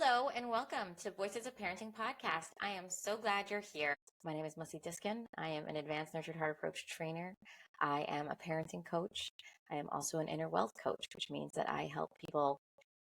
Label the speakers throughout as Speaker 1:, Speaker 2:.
Speaker 1: Hello and welcome to Voices of Parenting podcast. I am so glad you're here. My name is Mussi Diskin. I am an advanced nurtured heart approach trainer. I am a parenting coach. I am also an inner wealth coach, which means that I help people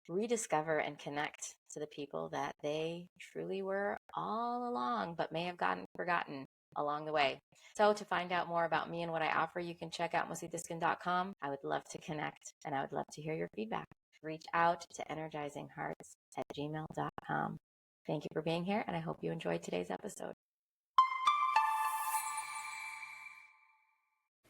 Speaker 1: rediscover and connect to the people that they truly were all along, but may have gotten forgotten along the way. So to find out more about me and what I offer, you can check out mussidiskin.com. I would love to connect and I would love to hear your feedback. Reach out to energizinghearts@gmail.com. Thank you for being here, and I hope you enjoyed today's episode.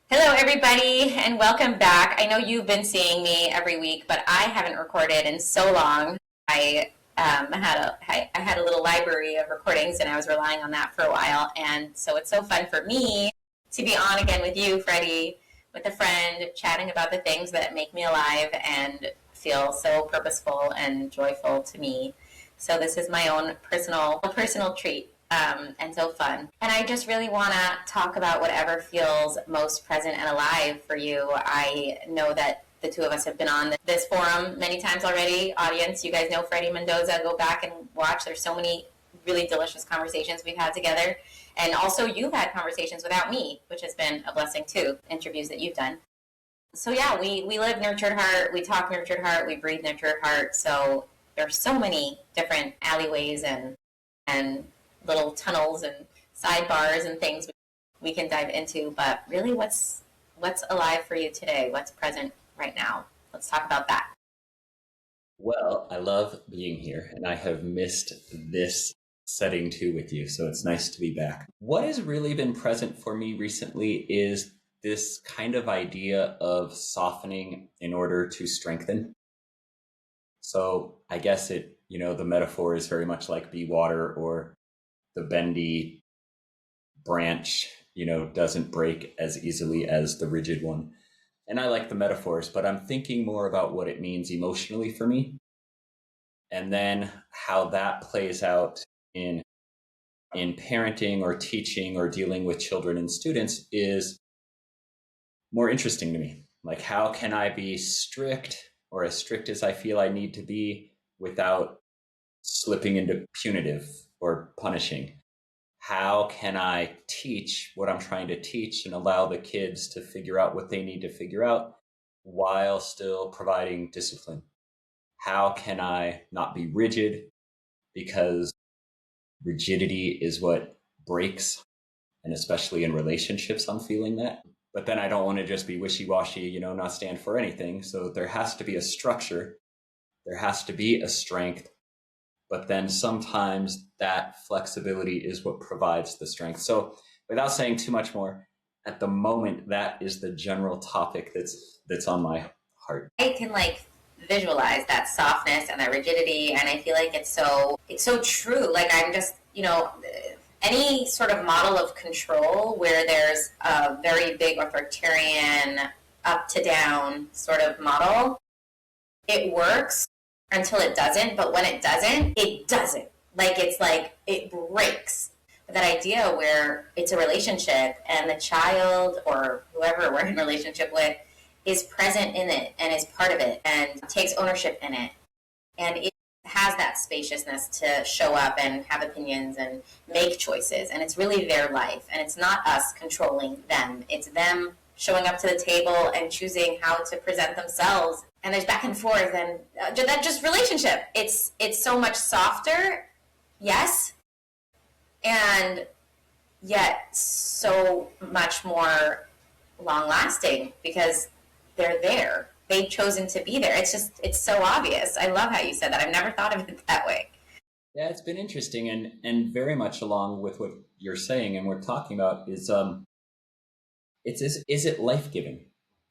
Speaker 1: Hello, everybody, and welcome back. I know you've been seeing me every week, but I haven't recorded in so long. I had a little library of recordings, and I was relying on that for a while, and so it's so fun for me to be on again with you, Freddy, with a friend, chatting about the things that make me alive and feel so purposeful and joyful to me. So this is my own personal treat and so fun. And I just really want to talk about whatever feels most present and alive for you. I know that the two of us have been on this forum many times already. Audience, you guys know Freddy Mendoza. Go back and watch. There's so many really delicious conversations we've had together. And also you've had conversations without me, which has been a blessing too, interviews that you've done. So yeah, we live nurtured heart, we talk nurtured heart, we breathe nurtured heart. So there's so many different alleyways and little tunnels and sidebars and things we can dive into. But really, what's alive for you today? What's present right now? Let's talk about that.
Speaker 2: Well, I love being here, and I have missed this setting too with you. So it's nice to be back. What has really been present for me recently is this kind of idea of softening in order to strengthen. So I guess the metaphor is very much like be water, or the bendy branch, doesn't break as easily as the rigid one. And I like the metaphors, but I'm thinking more about what it means emotionally for me. And then how that plays out in parenting or teaching or dealing with children and students is more interesting to me. Like, how can I be strict, or as strict as I feel I need to be, without slipping into punitive or punishing? How can I teach what I'm trying to teach and allow the kids to figure out what they need to figure out while still providing discipline? How can I not be rigid, because rigidity is what breaks, and especially in relationships, I'm feeling that. But then I don't want to just be wishy-washy, not stand for anything. So there has to be a structure. There has to be a strength. But then sometimes that flexibility is what provides the strength. So without saying too much more, at the moment, that is the general topic that's on my heart.
Speaker 1: I can visualize that softness and that rigidity, and I feel like it's so true. Like, I'm just, any sort of model of control where there's a very big authoritarian up to down sort of model, it works until it doesn't. But when it doesn't, it doesn't. It breaks. But that idea where it's a relationship and the child or whoever we're in relationship with is present in it and is part of it and takes ownership in it, and it has that spaciousness to show up and have opinions and make choices, and it's really their life, and it's not us controlling them. It's them showing up to the table and choosing how to present themselves, and there's back and forth, and that just relationship. It's so much softer, yes, and yet so much more long-lasting because they're there. They've chosen to be there. It's so obvious. I love how you said that. I've never thought of it that way.
Speaker 2: Yeah, it's been interesting, and very much along with what you're saying and we're talking about is it life-giving?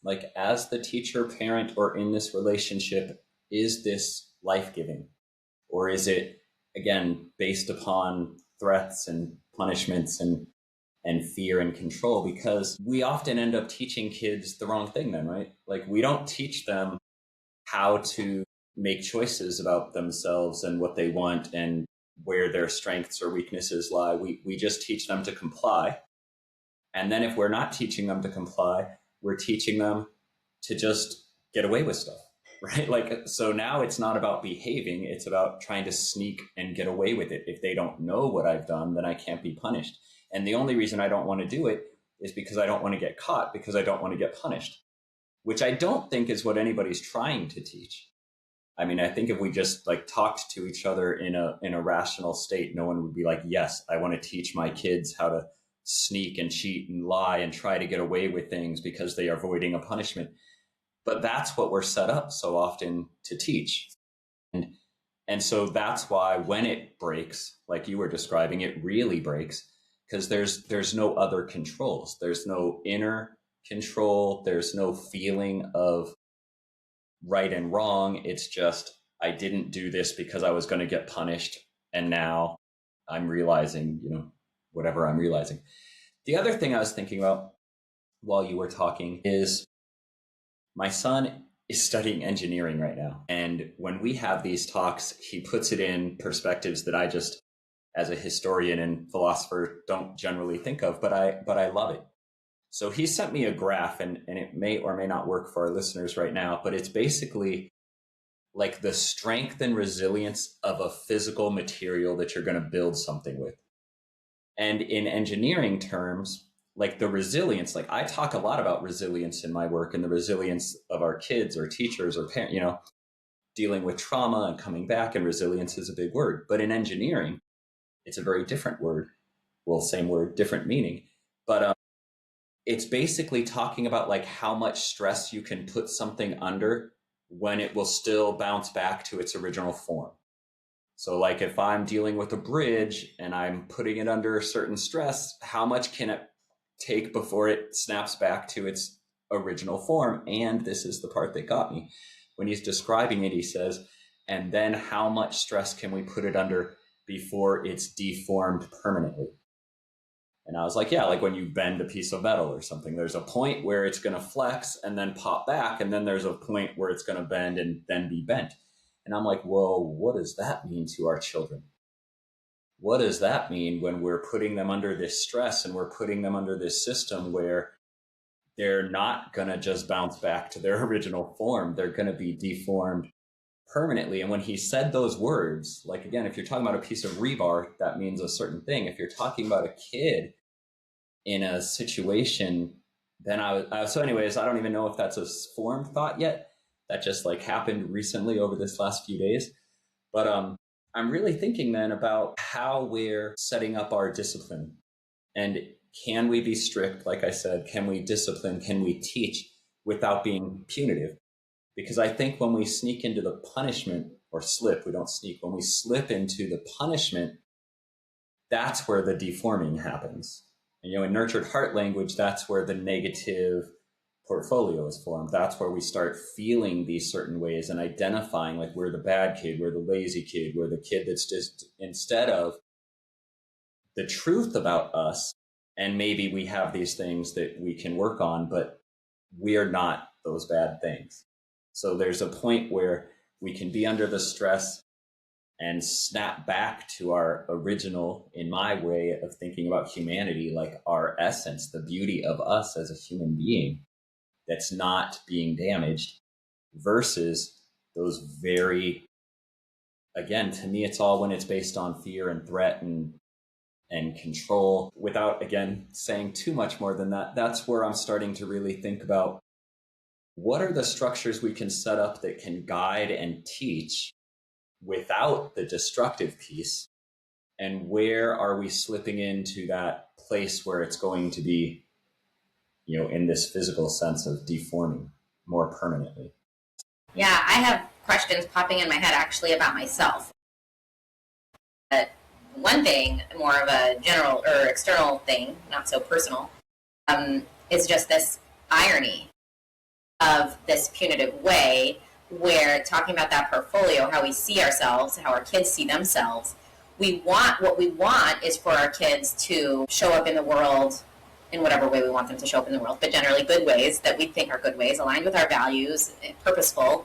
Speaker 2: Like, as the teacher, parent, or in this relationship, is this life-giving? Or is it, again, based upon threats and punishments and fear and control? Because we often end up teaching kids the wrong thing then, right? Like, we don't teach them how to make choices about themselves and what they want and where their strengths or weaknesses lie. We just teach them to comply. And then if we're not teaching them to comply, we're teaching them to just get away with stuff. right? Like, so now it's not about behaving, it's about trying to sneak and get away with it. If they don't know what I've done, then I can't be punished. And the only reason I don't want to do it is because I don't want to get caught, because I don't want to get punished, which I don't think is what anybody's trying to teach. I mean, I think if we just like talked to each other in a rational state, no one would be like, yes, I want to teach my kids how to sneak and cheat and lie and try to get away with things because they are avoiding a punishment. But that's what we're set up so often to teach. And and so that's why when it breaks, like you were describing, it really breaks because there's no other controls. There's no inner control. There's no feeling of right and wrong. It's just, I didn't do this because I was going to get punished. And now I'm realizing, whatever I'm realizing. The other thing I was thinking about while you were talking is my son is studying engineering right now. And when we have these talks, he puts it in perspectives that I just, as a historian and philosopher, don't generally think of, but I love it. So he sent me a graph, and it may or may not work for our listeners right now, but it's basically like the strength and resilience of a physical material that you're going to build something with. And in engineering terms, like the resilience, like I talk a lot about resilience in my work and the resilience of our kids or teachers or parents, dealing with trauma and coming back, and resilience is a big word. But in engineering, it's a very different word. Well, same word, different meaning. But it's basically talking about like how much stress you can put something under when it will still bounce back to its original form. So like if I'm dealing with a bridge and I'm putting it under a certain stress, how much can it take before it snaps back to its original form? And this is the part that got me. When he's describing it, he says, and then how much stress can we put it under before it's deformed permanently? And I was like, yeah, like when you bend a piece of metal or something, there's a point where it's going to flex and then pop back. And then there's a point where it's going to bend and then be bent. And I'm like, well, what does that mean to our children? What does that mean when we're putting them under this stress and we're putting them under this system where they're not going to just bounce back to their original form? They're going to be deformed permanently. And when he said those words, like, again, if you're talking about a piece of rebar, that means a certain thing. If you're talking about a kid in a situation, then so anyways, I don't even know if that's a formed thought yet. That just like happened recently over this last few days. But I'm really thinking then about how we're setting up our discipline. And can we be strict? Like I said, can we discipline? Can we teach without being punitive? Because I think when we sneak into the punishment, or slip, we don't sneak, when we slip into the punishment, that's where the deforming happens. And, in nurtured heart language, that's where the negative portfolio is formed. That's where we start feeling these certain ways and identifying like we're the bad kid, we're the lazy kid, we're the kid that's just, instead of the truth about us. And maybe we have these things that we can work on, but we are not those bad things. So there's a point where we can be under the stress and snap back to our original, in my way of thinking about humanity, like our essence, the beauty of us as a human being that's not being damaged, versus those very, again, to me, it's all when it's based on fear and threat and control. Without, again, saying too much more than that, that's where I'm starting to really think about what are the structures we can set up that can guide and teach without the destructive piece, and where are we slipping into that place where it's going to be, in this physical sense of deforming more permanently.
Speaker 1: Yeah, I have questions popping in my head actually about myself. But one thing, more of a general or external thing, not so personal, is just this irony of this punitive way where talking about that portfolio, how we see ourselves, how our kids see themselves, what we want is for our kids to show up in the world in whatever way we want them to show up in the world, but generally good ways that we think are good ways, aligned with our values, purposeful,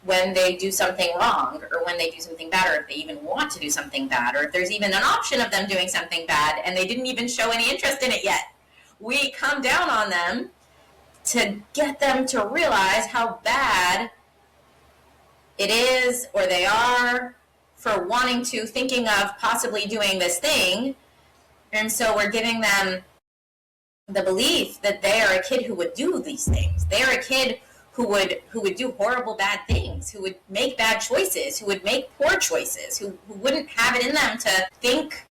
Speaker 1: when they do something wrong or when they do something bad, or if they even want to do something bad, or if there's even an option of them doing something bad and they didn't even show any interest in it yet. We come down on them to get them to realize how bad it is or they are for wanting to, thinking of possibly doing this thing. And so we're giving them the belief that they are a kid who would do these things. They are a kid who would do horrible bad things, who would make bad choices, who would make poor choices, who wouldn't have it in them to think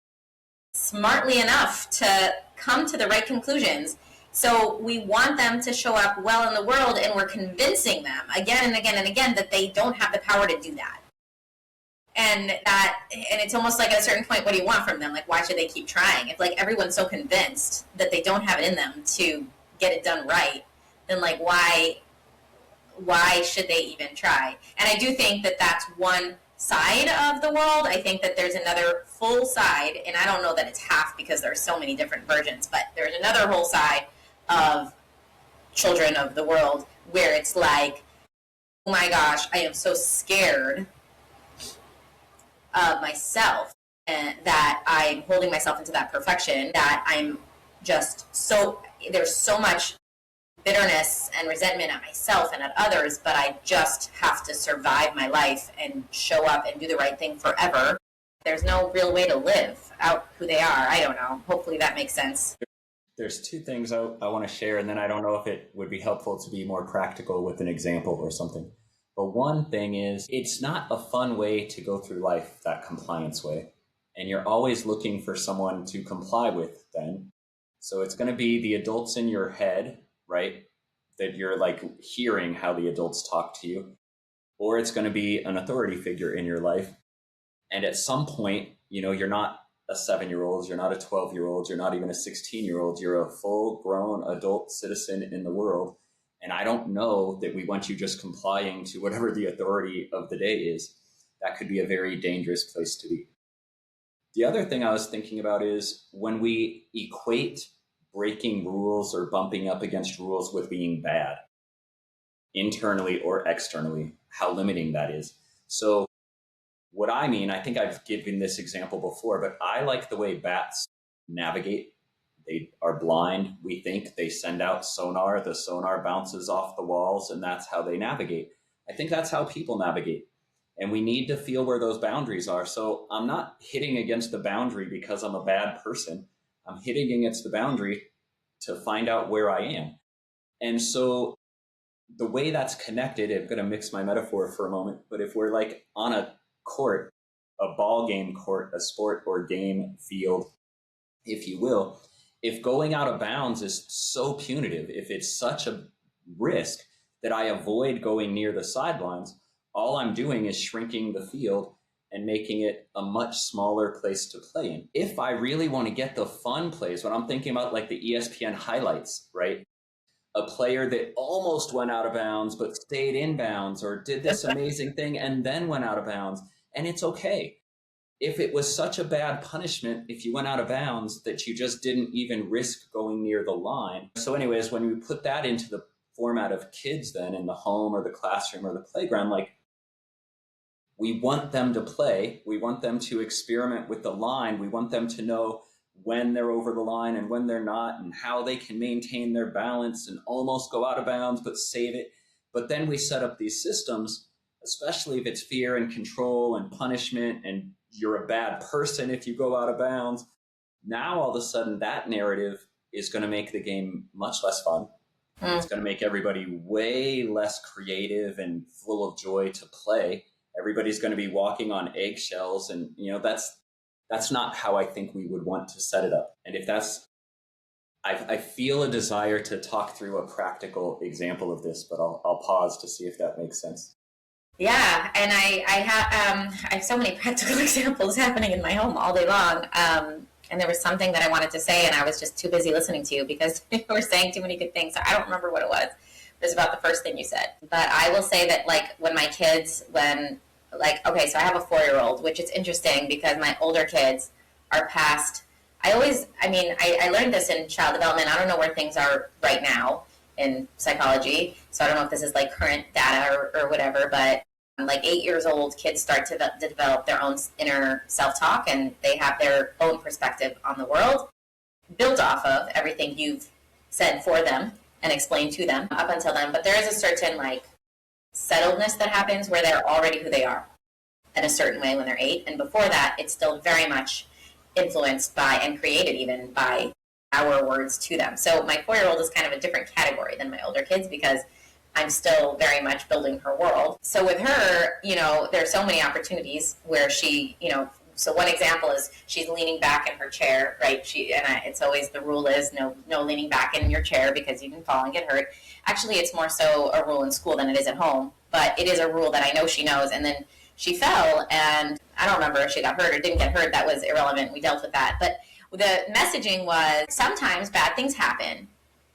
Speaker 1: smartly enough to come to the right conclusions. So we want them to show up well in the world, and we're convincing them again and again and again that they don't have the power to do that. And it's almost like at a certain point, what do you want from them? Like, why should they keep trying? If like everyone's so convinced that they don't have it in them to get it done right, then like why should they even try? And I do think that that's one side of the world. I think that there's another full side, and I don't know that it's half because there's so many different versions, but there's another whole side of children of the world where it's like, oh my gosh, I am so scared of myself and that I'm holding myself into that perfection, that I'm just so, there's so much bitterness and resentment at myself and at others, but I just have to survive my life and show up and do the right thing forever. There's no real way to live out who they are. I don't know. Hopefully that makes sense.
Speaker 2: There's two things I want to share, and then I don't know if it would be helpful to be more practical with an example or something. But one thing is, it's not a fun way to go through life, that compliance way. And you're always looking for someone to comply with then. So it's going to be the adults in your head, right? That you're like hearing how the adults talk to you. Or it's going to be an authority figure in your life. And at some point, you're not a 7-year-old, you're not a 12-year-old, you're not even a 16-year-old, you're a full grown adult citizen in the world. And I don't know that we want you just complying to whatever the authority of the day is. That could be a very dangerous place to be. The other thing I was thinking about is when we equate breaking rules or bumping up against rules with being bad, internally or externally, how limiting that is. So what I mean, I think I've given this example before, but I like the way bats navigate. They are blind, we think. They send out sonar. The sonar bounces off the walls, and that's how they navigate. I think that's how people navigate. And we need to feel where those boundaries are. So I'm not hitting against the boundary because I'm a bad person. I'm hitting against the boundary to find out where I am. And so the way that's connected, I'm going to mix my metaphor for a moment, but if we're like on a court, a ball game court, a sport or game field, if you will, if going out of bounds is so punitive, if it's such a risk that I avoid going near the sidelines, all I'm doing is shrinking the field and making it a much smaller place to play in. If I really want to get the fun plays, when I'm thinking about like the ESPN highlights, right? A player that almost went out of bounds, but stayed in bounds, or did this amazing thing and then went out of bounds. And it's okay. If it was such a bad punishment, if you went out of bounds, that you just didn't even risk going near the line. So anyways, when we put that into the format of kids then in the home or the classroom or the playground, like we want them to play, we want them to experiment with the line, we want them to know when they're over the line and when they're not, and how they can maintain their balance and almost go out of bounds, but save it. But then we set up these systems, especially if it's fear and control and punishment, and you're a bad person if you go out of bounds. Now, all of a sudden, that narrative is going to make the game much less fun. It's going to make everybody way less creative and full of joy to play. Everybody's going to be walking on eggshells, and that's not how I think we would want to set it up. And if that's, I feel a desire to talk through a practical example of this, but I'll pause to see if that makes sense.
Speaker 1: Yeah, and I have so many practical examples happening in my home all day long. And there was something that I wanted to say, and I was just too busy listening to you because you were saying too many good things. So I don't remember what it was. It was about the first thing you said. But I will say that, like, when my kids, okay, so I have a 4-year-old, which is interesting because my older kids are past. I learned this in child development. I don't know where things are right now in psychology, so I don't know if this is like current data or whatever, but like 8 years old, kids start to develop their own inner self-talk, and they have their own perspective on the world built off of everything you've said for them and explained to them up until then. But there is a certain like settledness that happens where they're already who they are in a certain way when they're 8. And before that, it's still very much influenced by and created even by our words to them. So my 4-year-old is kind of a different category than my older kids because I'm still very much building her world. So with her, there's so many opportunities where she, so one example is she's leaning back in her chair, right? It's always the rule is no leaning back in your chair because you can fall and get hurt. Actually, it's more so a rule in school than it is at home, but it is a rule that I know she knows. And then she fell, and I don't remember if she got hurt or didn't get hurt. That was irrelevant. We dealt with that. But the messaging was sometimes bad things happen,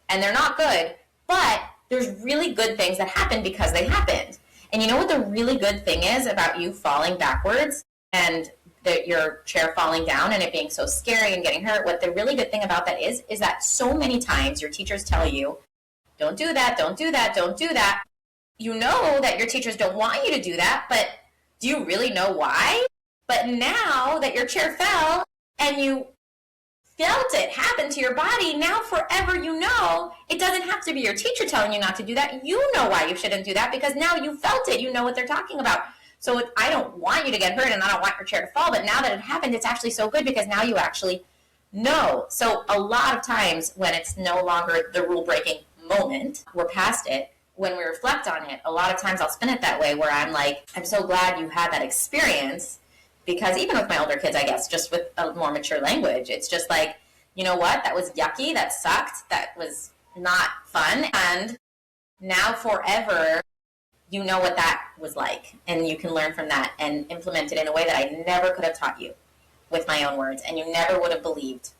Speaker 1: and they're not good, but there's really good things that happen because they happened. And you know what the really good thing is about you falling backwards and your chair falling down and it being so scary and getting hurt? What the really good thing about that is that so many times your teachers tell you, don't do that, don't do that, don't do that. You know that your teachers don't want you to do that, but do you really know why? But now that your chair fell and you felt it happen to your body, now forever it doesn't have to be your teacher telling you not to do that. You know why you shouldn't do that because now you felt it. You know what they're talking about. So I don't want you to get hurt and I don't want your chair to fall, but now that it happened, it's actually so good because now you actually know. So a lot of times when it's no longer the rule-breaking moment, we're past it, when we reflect on it, a lot of times I'll spin it that way where I'm like, I'm so glad you had that experience because even with my older kids, I guess, just with a more mature language, it's just like, you know what, that was yucky, that sucked, that was not fun, and now forever you know what that was like, and you can learn from that and implement it in a way that I never could have taught you with my own words, and you never would have believed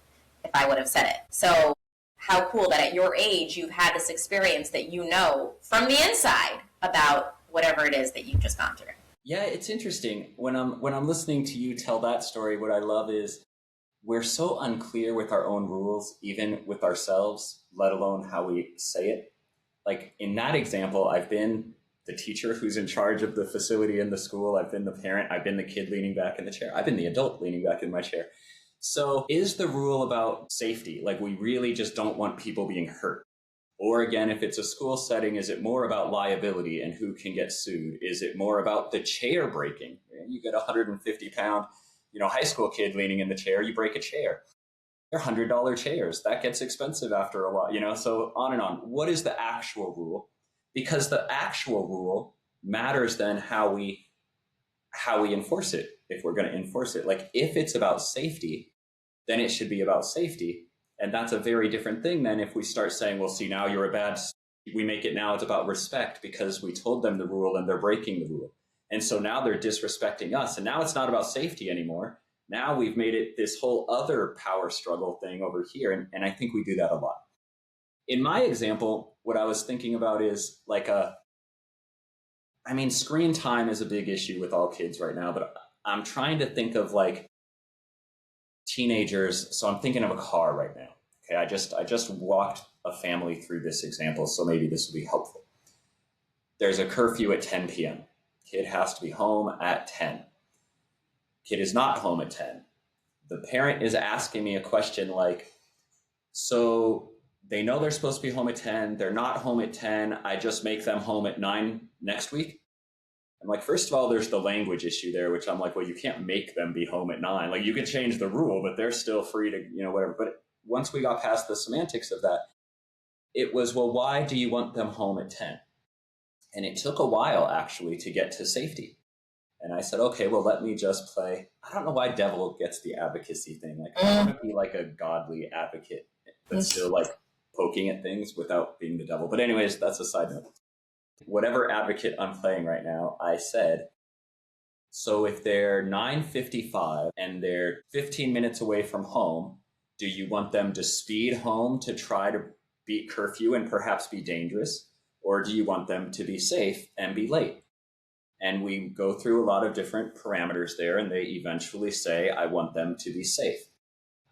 Speaker 1: if I would have said it. So how cool that at your age you've had this experience that you know from the inside about whatever it is that you've just gone through.
Speaker 2: Yeah, it's interesting. When I'm listening to you tell that story, what I love is we're so unclear with our own rules, even with ourselves, let alone how we say it. Like in that example, I've been the teacher who's in charge of the facility in the school. I've been the parent. I've been the kid leaning back in the chair. I've been the adult leaning back in my chair. So is the rule about safety? Like we really just don't want people being hurt? Or again, if it's a school setting, is it more about liability and who can get sued? Is it more about the chair breaking? You get a 150-pound, high school kid leaning in the chair, you break a chair. They're $100 chairs. That gets expensive after a while, so on and on. What is the actual rule? Because the actual rule matters then how we enforce it, if we're going to enforce it. Like if it's about safety, then it should be about safety. And that's a very different thing than if we start saying, well, see, now you're a bad, we make it now it's about respect because we told them the rule and they're breaking the rule. And so now they're disrespecting us. And now it's not about safety anymore. Now we've made it this whole other power struggle thing over here. And I think we do that a lot. In my example, what I was thinking about is like screen time is a big issue with all kids right now, but I'm trying to think of like teenagers. So I'm thinking of a car right now. Okay. I just walked a family through this example. So maybe this will be helpful. There's a curfew at 10 p.m. Kid has to be home at 10. Kid is not home at 10. The parent is asking me a question like, so they know they're supposed to be home at 10. They're not home at 10. I just make them home at 9 next week. I'm like, first of all, there's the language issue there, which I'm like, well, you can't make them be home at 9. Like you can change the rule, but they're still free to, whatever. But once we got past the semantics of that, it was, well, why do you want them home at 10? And it took a while actually to get to safety. And I said, okay, well, let me just play. I don't know why devil gets the advocacy thing. Like I want to be like a godly advocate, but still like poking at things without being the devil. But anyways, that's a side note. Whatever advocate I'm playing right now, I said, so if they're 9:55 and they're 15 minutes away from home, do you want them to speed home to try to beat curfew and perhaps be dangerous? Or do you want them to be safe and be late? And we go through a lot of different parameters there, and they eventually say, I want them to be safe.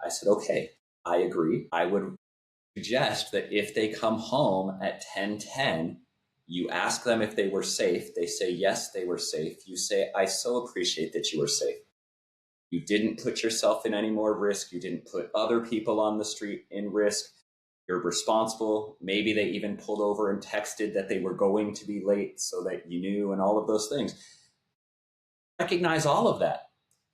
Speaker 2: I said, okay, I agree. I would suggest that if they come home at 10:10, you ask them if they were safe. They say, yes, they were safe. You say, I so appreciate that you were safe. You didn't put yourself in any more risk. You didn't put other people on the street in risk. You're responsible. Maybe they even pulled over and texted that they were going to be late so that you knew, and all of those things. Recognize all of that.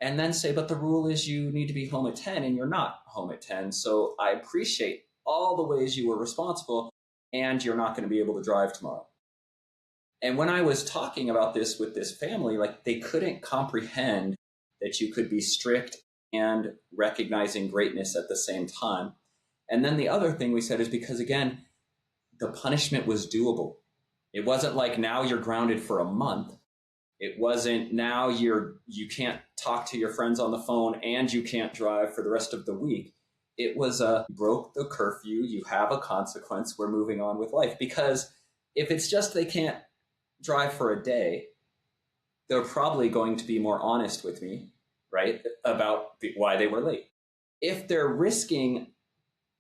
Speaker 2: And then say, but the rule is you need to be home at 10 and you're not home at 10. So I appreciate all the ways you were responsible, and you're not going to be able to drive tomorrow. And when I was talking about this with this family, like, they couldn't comprehend that you could be strict and recognizing greatness at the same time. And then the other thing we said is because, again, the punishment was doable. It wasn't like now you're grounded for a month. It wasn't now you can't talk to your friends on the phone and you can't drive for the rest of the week. It was broke the curfew, you have a consequence, we're moving on with life. Because if it's just they can't drive for a day, they're probably going to be more honest with me, right, about why they were late. If they're risking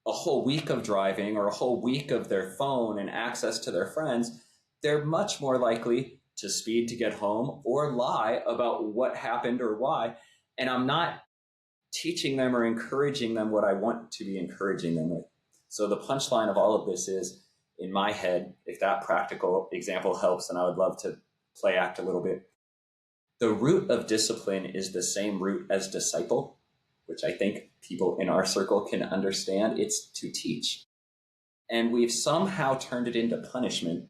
Speaker 2: a whole week of driving or a whole week of their phone and access to their friends, they're much more likely to speed to get home or lie about what happened or why. And I'm not teaching them or encouraging them what I want to be encouraging them with. So the punchline of all of this is, in my head, if that practical example helps, and I would love to play act a little bit, the root of discipline is the same root as disciple, which I think people in our circle can understand. It's to teach. And we've somehow turned it into punishment.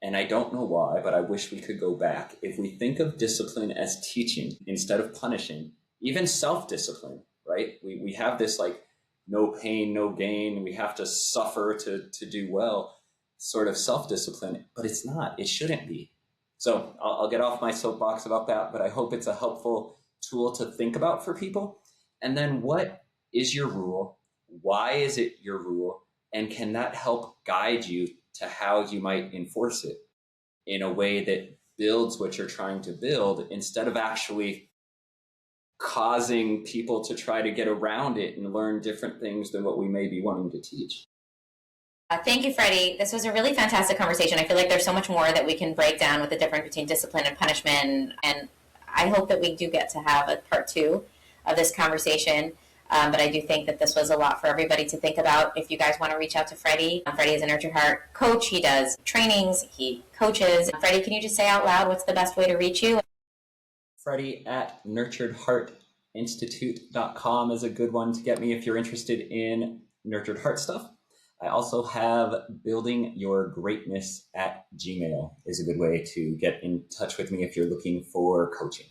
Speaker 2: And I don't know why, but I wish we could go back. If we think of discipline as teaching instead of punishing, even self-discipline, right? We have this like no pain, no gain. We have to suffer to do well sort of self-discipline, but it's not. It shouldn't be. So I'll get off my soapbox about that, but I hope it's a helpful tool to think about for people. And then, what is your rule? Why is it your rule? And can that help guide you to how you might enforce it in a way that builds what you're trying to build, instead of actually causing people to try to get around it and learn different things than what we may be wanting to teach?
Speaker 1: Thank you, Freddie. This was a really fantastic conversation. I feel like there's so much more that we can break down with the difference between discipline and punishment. And I hope that we do get to have a part two of this conversation. But I do think that this was a lot for everybody to think about. If you guys want to reach out to Freddie, Freddie is a Nurtured Heart coach. He does trainings, he coaches. Freddie, can you just say out loud what's the best way to reach you?
Speaker 2: Freddie at nurturedheartinstitute.com is a good one to get me if you're interested in Nurtured Heart stuff. I also have building your greatness at Gmail is a good way to get in touch with me if you're looking for coaching.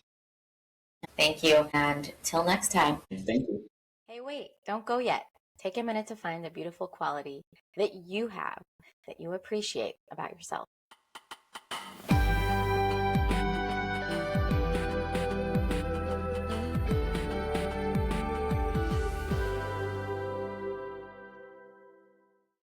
Speaker 1: Thank you. And till next time.
Speaker 2: Thank you.
Speaker 1: Hey, wait, don't go yet. Take a minute to find the beautiful quality that you have, that you appreciate about yourself.